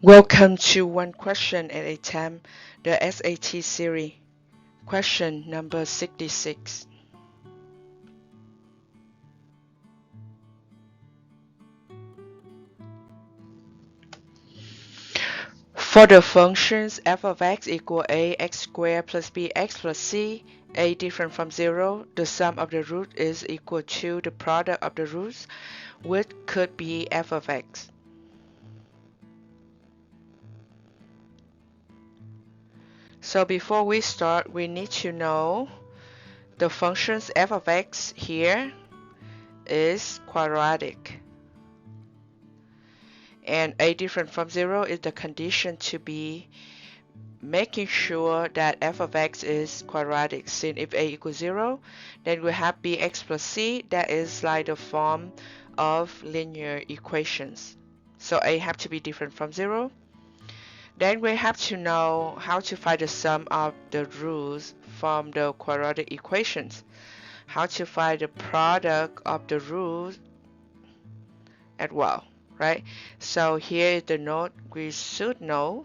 Welcome to One Question at a Time, the SAT series. Question number 66. For the functions f of x equal ax squared plus bx plus c, a different from 0, the sum of the root is equal to the product of the roots, which could be f of x. So before we start, we need to know the functions f of x here is quadratic. And a different from 0 is the condition to be making sure that f of x is quadratic. Since if a equals 0, then we have bx plus c, that is like the form of linear equations. So a have to be different from 0. Then we have to know how to find the sum of the roots from the quadratic equations. How to find the product of the roots as well, right? So here is the note we should know.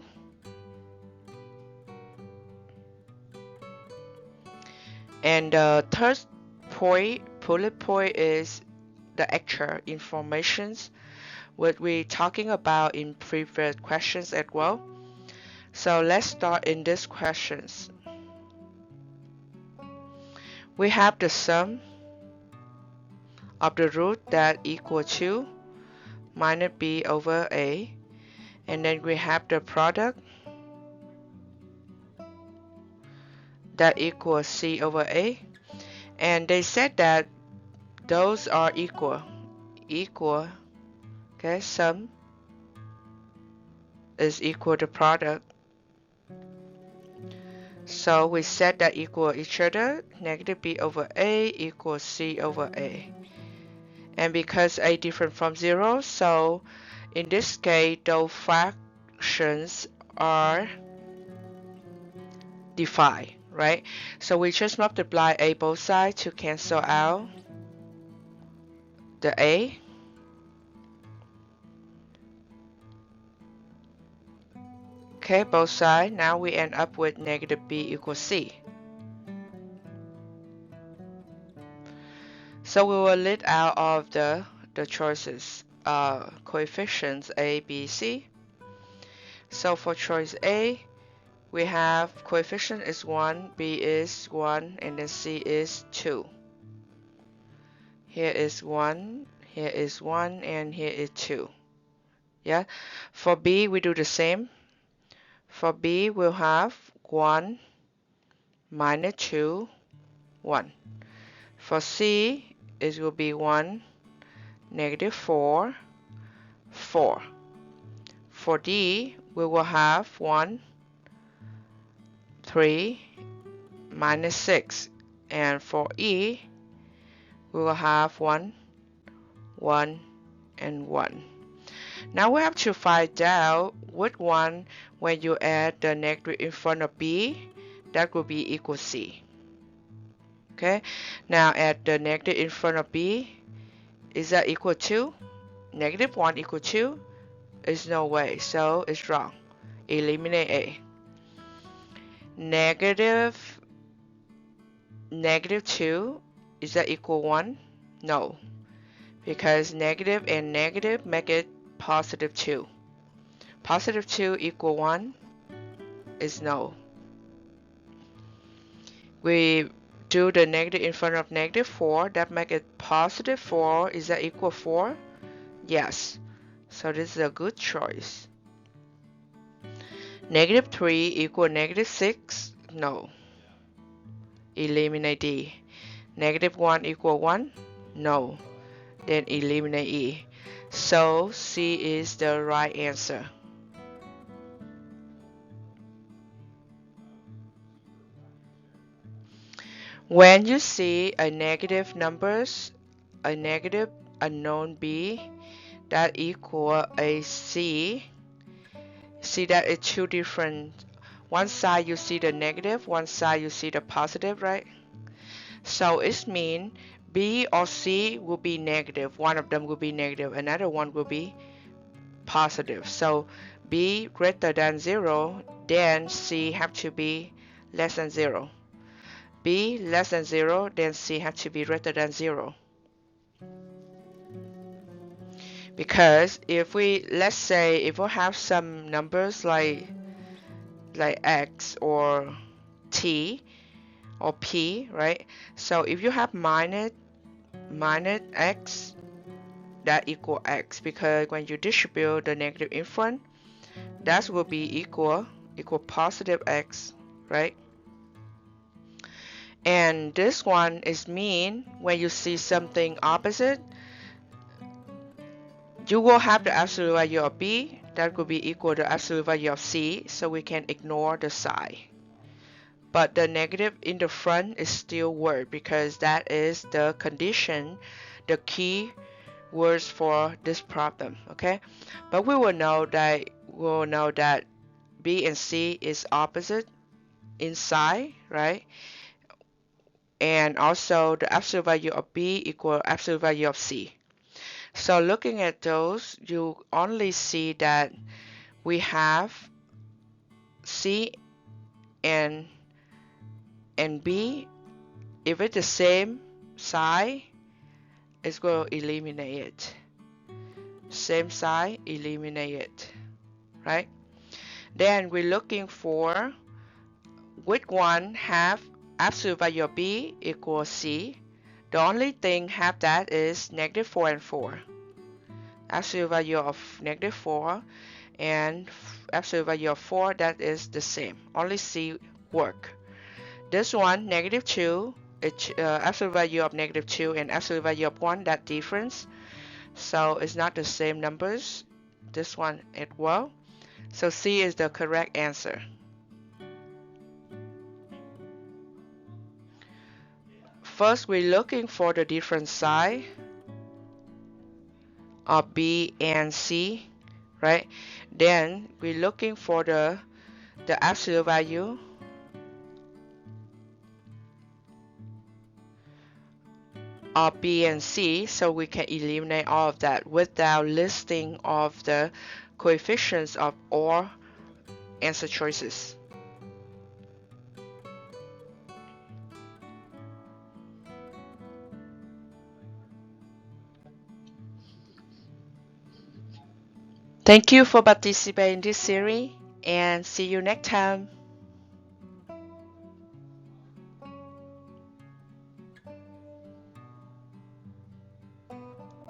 And the third bullet point is the actual informations what we're talking about in previous questions as well. So let's start in these questions. We have the sum of the root that equal to minus b over a, and then we have the product that equals c over a, and they said that those are equal, okay, sum is equal to product. So we set that equal each other, negative b over a equals c over a. And because a different from 0, so in this case, those fractions are defined, right? So we just multiply a both sides to cancel out the a. Okay, both sides. Now we end up with negative b equals c. So we will let out of the choices, coefficients a, b, c. So for choice A, we have coefficient is 1, b is 1, and then c is 2. Here is 1, here is 1, and here is 2. Yeah. For b, we do the same. For b, we'll have 1 minus 2, 1. For c, it will be 1, negative 4, 4. For d, we will have 1, 3, minus 6. And for e, we will have 1, 1, and 1. Now we have to find out which one, when you add the negative in front of b, that will be equal c. Okay, now add the negative in front of b. Is that equal to? Negative 1 equal to? Is no way, so it's wrong. Eliminate a. Negative 2, is that equal 1? No, because negative and negative make it positive 2. Positive 2 equal 1 is no. We do the negative in front of negative 4, that make it positive 4. Is that equal 4? Yes. So this is a good choice. Negative 3 equal negative 6? No. Eliminate D. Negative 1 equal 1? No. Then eliminate E. So C is the right answer. When you see a negative numbers, a negative unknown B that equal a C, see that it's two different. One side you see the negative, one side you see the positive, right? So it means B or C will be negative. One of them will be negative, another one will be positive. So B greater than 0, then C have to be less than 0. B less than 0, then C have to be greater than 0. Because if we, let's say, if we have some numbers like X or T or P, right? So if you have minus X, that equal X, because when you distribute the negative in front, that will be equal positive X, right? And this one is mean when you see something opposite, you will have the absolute value of B that will be equal to the absolute value of C, so we can ignore the sign. But the negative in the front is still work because that is the condition, the key words for this problem, okay? But we will know that B and C is opposite inside, right? And also the absolute value of B equal absolute value of C. So looking at those, you only see that we have C and B. If it's the same side, it's going to eliminate it. Same side, eliminate it, right? Then we're looking for which one have absolute value of B equals C. The only thing have that is negative 4 and 4. Absolute value of negative 4 and absolute value of 4, that is the same. Only C work. This one, negative 2, absolute value of negative 2 and absolute value of 1, that difference. So it's not the same numbers. This one as well. So C is the correct answer. First, we're looking for the different side of B and C, right? Then we're looking for the absolute value of B and C, so we can eliminate all of that without listing of the coefficients of all answer choices. Thank you for participating in this series and see you next time.